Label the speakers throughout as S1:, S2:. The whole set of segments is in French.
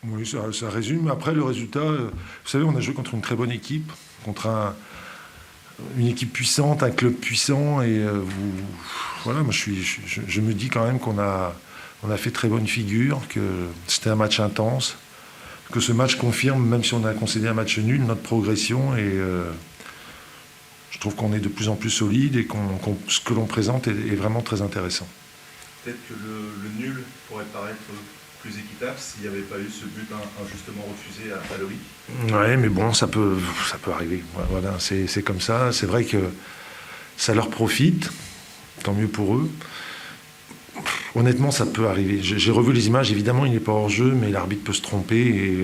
S1: Oui, ça résume. Après, le résultat, vous savez, on a joué contre une très bonne équipe, contre une équipe puissante, un club puissant. Et voilà, moi, je me dis quand même on a fait très bonne figure, que c'était un match intense, que ce match confirme, même si on a concédé un match nul, notre progression. Et je trouve qu'on est de plus en plus solide et ce que l'on présente est vraiment très intéressant.
S2: Peut-être que le nul pourrait paraître plus équitable s'il n'y avait pas eu ce but injustement refusé à Loïc.
S1: Ouais, mais bon, ça peut arriver. Voilà, c'est comme ça. C'est vrai que ça leur profite, tant mieux pour eux. Honnêtement, ça peut arriver. J'ai revu les images, évidemment, il n'est pas hors jeu, mais l'arbitre peut se tromper et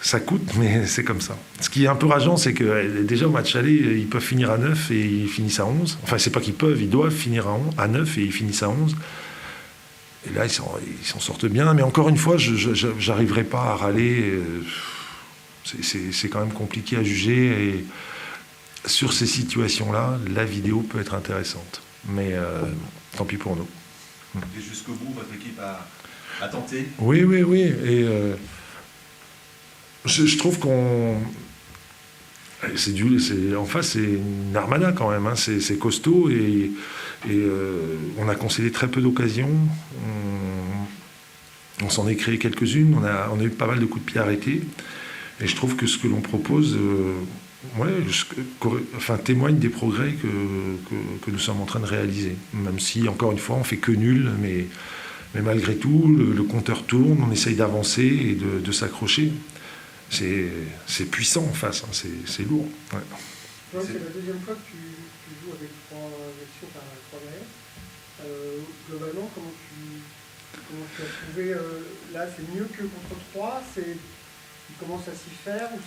S1: ça coûte, mais c'est comme ça. Ce qui est un peu rageant, c'est que déjà au match aller, ils peuvent finir à 9 et ils finissent à 11. Enfin, c'est pas qu'ils peuvent, ils doivent finir à 9 et ils finissent à 11. Et là, ils s'en sortent bien. Mais encore une fois, je n'arriverai pas à râler. C'est quand même compliqué à juger. Et sur ces situations-là, la vidéo peut être intéressante. Mais tant pis pour nous.
S2: Et jusqu'au bout, votre équipe a tenté.
S1: Oui. Et je trouve qu'on... En face, c'est une armada quand même. Hein. C'est costaud et on a concédé très peu d'occasions. On s'en est créé quelques-unes. On a eu pas mal de coups de pied arrêtés. Et je trouve que ce que l'on propose témoigne des progrès que nous sommes en train de réaliser. Même si, encore une fois, on fait que nul, mais malgré tout, le compteur tourne, on essaye d'avancer et de s'accrocher. C'est puissant en face, hein, c'est lourd. Ouais.
S3: Donc, c'est la deuxième fois que tu joues avec trois actions par 3 derrière. Globalement, comment tu as trouvé là, c'est mieux que contre 3, il commence à s'y faire ou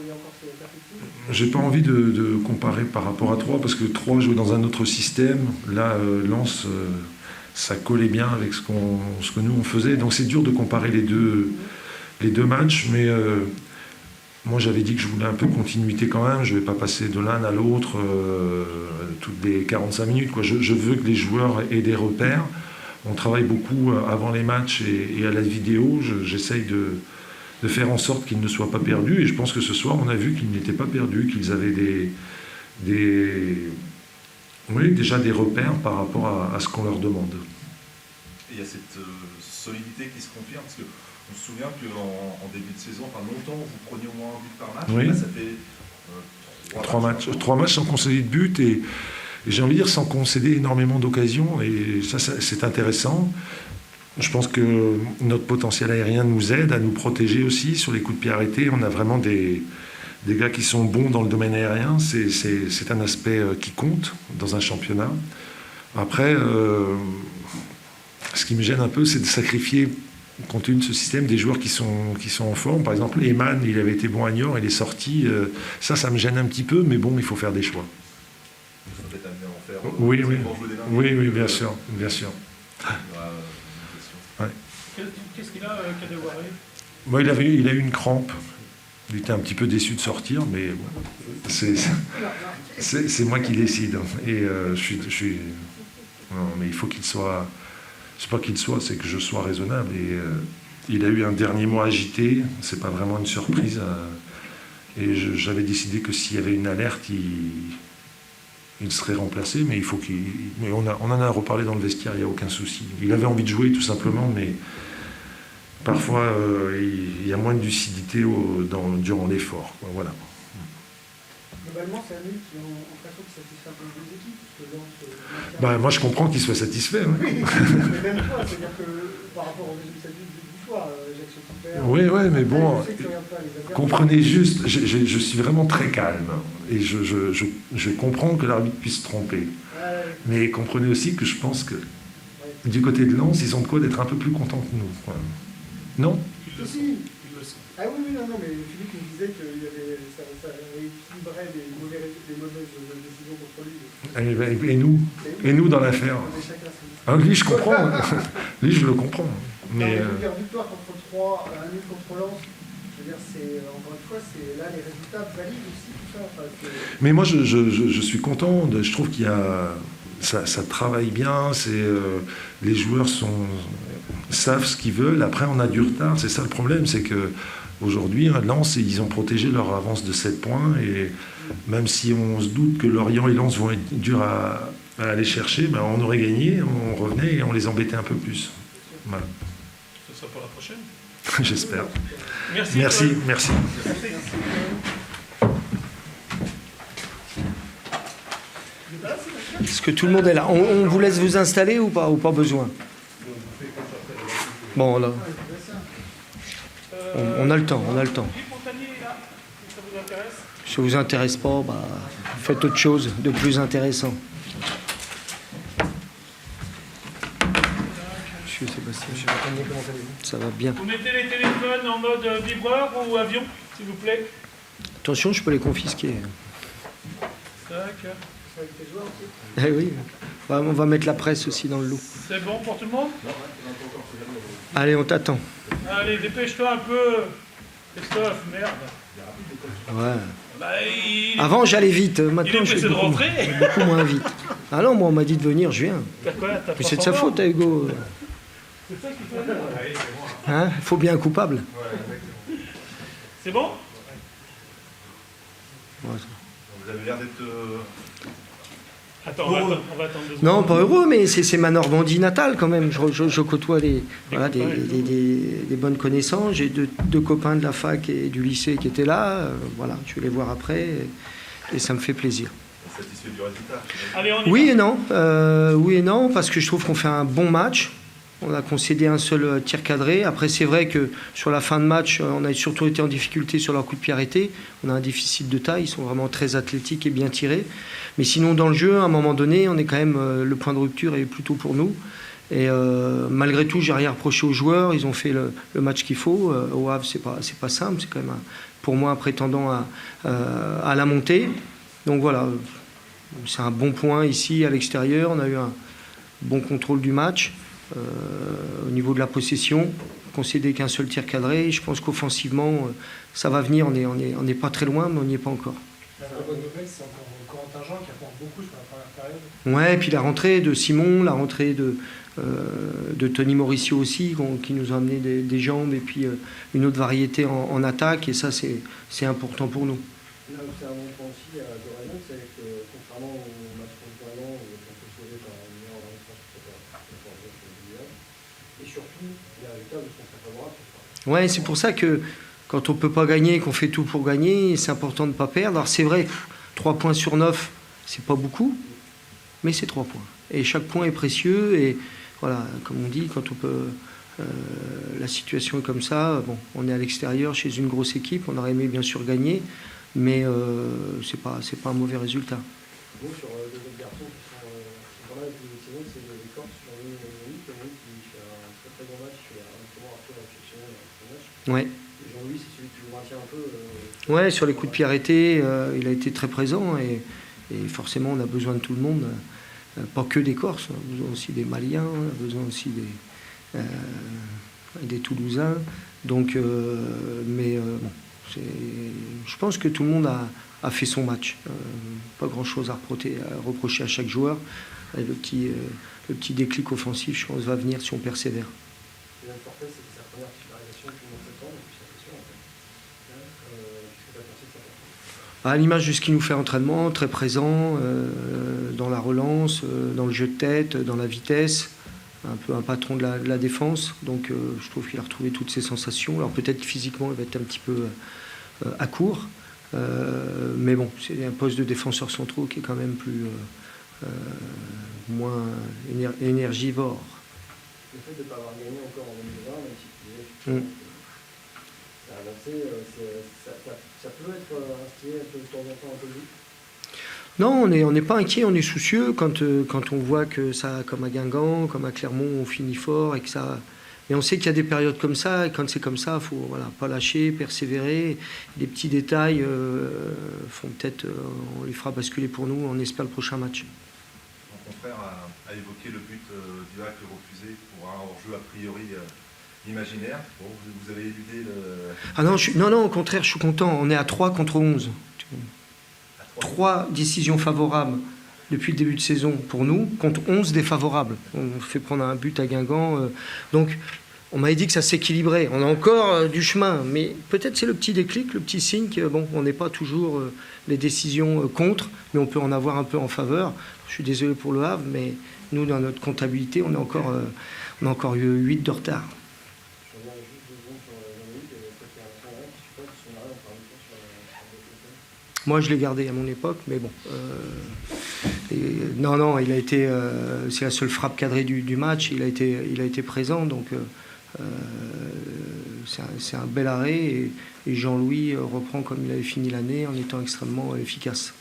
S3: il y a encore cette perspective?
S1: J'ai pas envie de comparer par rapport à 3 parce que 3 jouait dans un autre système. Là, Lens, ça collait bien avec ce que nous on faisait. Donc c'est dur de comparer les deux matchs, mais moi j'avais dit que je voulais un peu de continuité quand même. Je ne vais pas passer de l'un à l'autre toutes les 45 minutes. Quoi. Je veux que les joueurs aient des repères. On travaille beaucoup avant les matchs et à la vidéo. J'essaye de faire en sorte qu'ils ne soient pas perdus. Et je pense que ce soir, on a vu qu'ils n'étaient pas perdus, qu'ils avaient déjà des repères par rapport à ce qu'on leur demande.
S2: Et il y a cette solidité qui se confirme, parce qu'on se souvient qu'en début de saison, longtemps, vous preniez au moins un but par match.
S1: Oui.
S2: Là, ça fait
S1: 3 matchs sans concéder de but et j'ai envie de dire sans concéder énormément d'occasions. Et ça, c'est intéressant. Je pense que notre potentiel aérien nous aide à nous protéger aussi sur les coups de pied arrêtés. On a vraiment des gars qui sont bons dans le domaine aérien. C'est un aspect qui compte dans un championnat. Après, ce qui me gêne un peu, c'est de sacrifier, compte tenu de ce système, des joueurs qui sont en forme. Par exemple, Eman, il avait été bon à Niort, il est sorti. Ça me gêne un petit peu, mais bon, il faut faire des choix.
S2: Vous serez peut-être amené à en faire.
S1: Oui, bien sûr.
S4: Ouais. Qu'est-ce qu'il a, Kadewere?
S1: Bon, il a eu une crampe. Il était un petit peu déçu de sortir, mais bon, c'est moi qui décide. Et je suis... Non, mais il faut qu'il soit... C'est pas qu'il soit, c'est que je sois raisonnable. Et il a eu un dernier mois agité. C'est pas vraiment une surprise. Et j'avais décidé que s'il y avait une alerte, il serait remplacé, mais il faut qu'il... Mais on en a reparlé dans le vestiaire, il n'y a aucun souci. Il avait envie de jouer tout simplement, mais parfois il y a moins de lucidité durant l'effort. Voilà.
S3: Globalement, c'est à lui qui ont l'impression que satisfait un peu les deux équipes, parce que
S1: Moi je comprends qu'il soit satisfait. Hein.
S3: Oui, mais même toi, c'est-à-dire que par rapport au résultat du soir, Ajaccio qui perd...
S1: Oui, mais bon, comprenez juste, je suis vraiment très calme et je comprends que l'arbitre puisse se tromper. Mais comprenez aussi que je pense que du côté de Lens, ils ont de quoi d'être un peu plus contents que nous. Quoi. Non?
S3: Si. Ah oui, non, mais Philippe nous disait que ça équilibrait les mauvaises décisions contre lui.
S1: Et nous dans l'affaire. Lui, je comprends. Lui, je le comprends. Mais
S3: victoire contre 3, un nul contre Lens, je veux dire, encore une fois, là, les résultats valident aussi tout ça.
S1: Mais moi, je suis content. Je trouve qu'il y a ça travaille bien, les joueurs savent ce qu'ils veulent. Après, on a du retard. C'est ça le problème, c'est que aujourd'hui, Lens, ils ont protégé leur avance de 7 points. Et même si on se doute que Lorient et Lens vont être durs à aller chercher, ben on aurait gagné, on revenait et on les embêtait un peu plus. Voilà.
S4: Ce sera pour la prochaine.
S1: J'espère.
S4: Merci.
S1: Merci.
S5: Est-ce que tout le monde est là? On vous laisse vous installer ou pas besoin? Bon, là. On a le temps.
S4: Philippe Montagnier est là, si ça vous intéresse.
S5: Si ça vous intéresse pas, bah, faites autre chose de plus intéressant. Monsieur Sébastien. Ça va bien.
S4: Vous mettez les téléphones en mode vibreur ou avion, s'il vous plaît.
S5: Attention, je peux les confisquer.
S4: Tac.
S3: Avec tes joueurs aussi.
S5: Eh oui. Ouais, on va mettre la presse aussi dans le lot.
S4: C'est bon pour tout le monde?
S5: Allez, on t'attend.
S4: Allez, dépêche-toi un peu. Christophe, merde.
S5: Ouais.
S4: Bah, il...
S5: Avant, j'allais vite.
S4: il
S5: Maintenant,
S4: est
S5: je
S4: pressé
S5: vais
S4: de rentrer.
S5: beaucoup moins vite. Ah non, moi, on m'a dit de venir, je viens.
S4: T'as quoi? T'as
S5: Puis
S4: pas
S5: c'est de sa
S4: fort
S5: faute, hein, Hugo.
S4: C'est ça qu'il faut dire.
S5: Hein? Il faut bien un coupable.
S4: C'est bon?
S5: Ouais.
S2: Vous avez l'air d'être...
S4: Attends, on va attendre 2 secondes.
S5: Non, pas heureux, mais c'est ma Normandie natale quand même. Je côtoie des bonnes connaissances. J'ai deux copains de la fac et du lycée qui étaient là. Voilà, je vais les voir après et ça me fait plaisir.
S2: satisfait du résultat?
S4: Allez, on y
S5: Oui
S4: va.
S5: et non. Oui et non, parce que je trouve qu'on fait un bon match. On a concédé un seul tir cadré. Après, c'est vrai que sur la fin de match, on a surtout été en difficulté sur leur coup de pied arrêté. On a un déficit de taille. Ils sont vraiment très athlétiques et bien tirés. Mais sinon, dans le jeu, à un moment donné, on est quand même le point de rupture est plutôt pour nous. Et malgré tout, j'ai rien reproché aux joueurs. Ils ont fait le match qu'il faut. Au Havre, c'est pas simple. C'est quand même pour moi un prétendant à la montée. Donc voilà, c'est un bon point ici à l'extérieur. On a eu un bon contrôle du match. Au niveau de la possession, concédé qu'un seul tir cadré. Je pense qu'offensivement, ça va venir. On n'est pas très loin, mais on n'y est pas encore.
S3: La bonne nouvelle, c'est encore Corentin Jean qui apporte beaucoup sur la première période.
S5: Ouais, et puis la rentrée de Simon, la rentrée de Tony Mauricio aussi, qui nous a amené des jambes et puis une autre variété en attaque. Et ça, c'est important pour nous.
S3: Là où c'est un bon point aussi à Doraemon, c'est que contrairement au match contre Lorient, où on peut sauver par une meilleure défense et surtout, les résultats ne sont très favorables.
S5: Ouais, c'est pour ça que quand on ne peut pas gagner, qu'on fait tout pour gagner, c'est important de ne pas perdre. Alors c'est vrai, 3 points sur 9, c'est pas beaucoup, mais c'est 3 points. Et chaque point est précieux. Et voilà, comme on dit, quand on peut, la situation est comme ça. Bon, on est à l'extérieur chez une grosse équipe, on aurait aimé bien sûr gagner, mais c'est pas un mauvais résultat.
S3: Nous, sur deux autres garçons qui sont là depuis une saison, c'est les Corses, Jean-Louis qui fait un très très bon match, qui fait un peu exceptionnel dans ce match.
S5: Ouais.
S3: Jean-Louis, c'est celui qui vous maintient un peu.
S5: Ouais, sur les coups de pied arrêtés, il a été très présent et forcément on a besoin de tout le monde, pas que des Corses, on a besoin aussi des Maliens, on a besoin aussi des Toulousains. Donc, bon, je pense que tout le monde a fait son match. Pas grand-chose à reprocher à chaque joueur. Et le petit déclic offensif, je pense, va venir si on persévère.
S3: Yann Fortes, c'était sa première titularisation depuis le mois de septembre, depuis sa session en fait. Qu'est-ce que tu as pensé de sa performance?
S5: À l'image de ce qu'il nous fait entraînement, très présent dans la relance, dans le jeu de tête, dans la vitesse, un peu un patron de la défense. Donc je trouve qu'il a retrouvé toutes ses sensations. Alors peut-être que physiquement il va être un petit peu à court, mais bon, c'est un poste de défenseur centraux qui est quand même moins énergivore.
S3: Le fait de ne pas avoir gagné encore en 2020, même si tu disais que ça a avancé, ça peut être instillé de temps en temps un peu vite.
S5: Non, on n'est pas inquiet, on est soucieux quand on voit que ça, comme à Guingamp, comme à Clermont, on finit fort et que ça. Mais on sait qu'il y a des périodes comme ça, et quand c'est comme ça, il faut pas lâcher, persévérer. Les petits détails font peut-être, on les fera basculer pour nous, on espère le prochain match.
S2: Mon confrère a évoqué le but d'Irak refusé pour un hors-jeu a priori imaginaire. Bon, vous avez éludé le...
S5: Ah non, non, au contraire, je suis content. On est à 3 contre 11. 3 décisions favorables depuis le début de saison pour nous, contre 11 défavorables. On fait prendre un but à Guingamp. Donc, on m'avait dit que ça s'équilibrait. On a encore du chemin, mais peut-être c'est le petit déclic, le petit signe que, bon, on n'est pas toujours les décisions contre, mais on peut en avoir un peu en faveur. Je suis désolé pour le Havre, mais nous, dans notre comptabilité, on a encore eu 8 de retard.
S3: Je reviens juste 2 secondes sur Jean-Louis, toi qui es un son là, tu supportes son arrêt, on parle de toi sur
S5: Moi, je l'ai gardé à mon époque, mais bon. Non, il a été. C'est la seule frappe cadrée du match. Il a été présent, donc c'est un bel arrêt. Et Jean-Louis reprend comme il avait fini l'année en étant extrêmement efficace.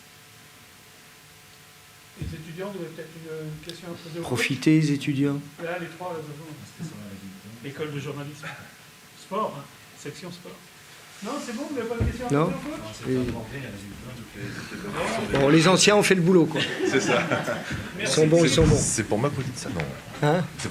S4: Les étudiants, vous avez peut-être une question à poser au coach.
S5: Profitez, les étudiants.
S4: Là, les trois, l'école de journalisme. Sport, hein, section sport. Non, c'est bon, vous n'avez pas de question à
S5: Non.
S4: poser au coach?
S5: Bon, les anciens ont fait le boulot, quoi.
S2: C'est ça.
S5: Ils sont bons.
S2: C'est pour moi que vous dites ça, non.
S5: Hein?
S2: C'est pas